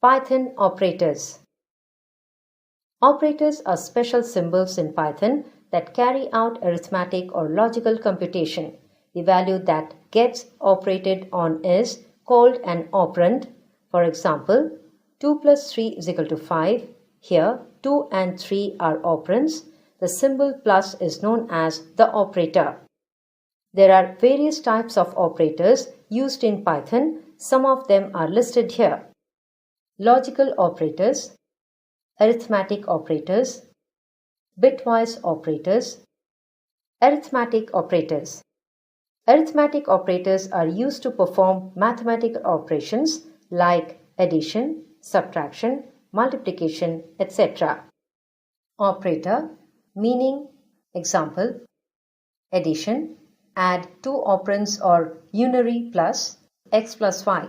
Python operators. Operators are special symbols in Python that carry out arithmetic or logical computation. The value that gets operated on is called an operand. For example, 2 plus 3 is equal to 5. Here, 2 and 3 are operands. The symbol plus is known as the operator. There are various types of operators used in Python. Some of them are listed here. Logical operators, arithmetic operators, bitwise operators, arithmetic operators. Arithmetic operators are used to perform mathematical operations like addition, subtraction, multiplication, etc. Operator, meaning, example, addition, add two operands or unary plus x plus y.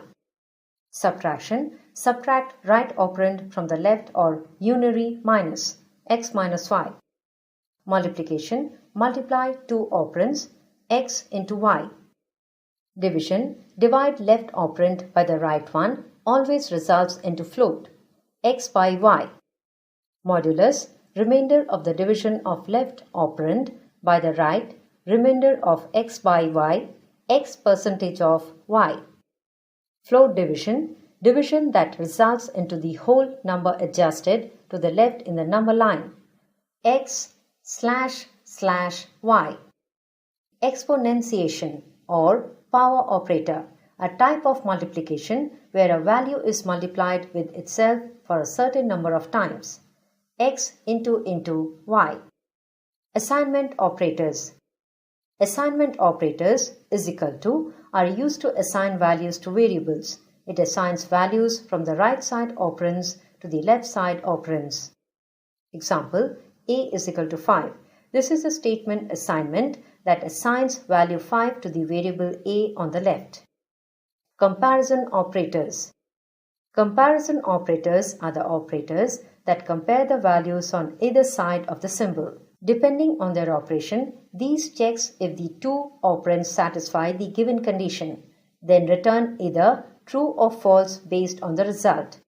Subtraction, subtract right operand from the left or unary minus x minus y. Multiplication, multiply two operands x into y. Division, divide left operand by the right one, always results into float x by y. Modulus, remainder of the division of left operand by the right, remainder of x by y, x percentage of y. Float division, division that results into the whole number adjusted to the left in the number line, x slash slash y. Exponentiation or power operator, a type of multiplication where a value is multiplied with itself for a certain number of times, x into y. Assignment operators. Assignment operators is equal to are used to assign values to variables. It assigns values from the right side operands to the left side operands. Example, a is equal to 5. This is a statement assignment that assigns value 5 to the variable a on the left. Comparison operators. Comparison operators are the operators that compare the values on either side of the symbol. Depending on their operation, these checks if the two operands satisfy the given condition, then return either true or false based on the result.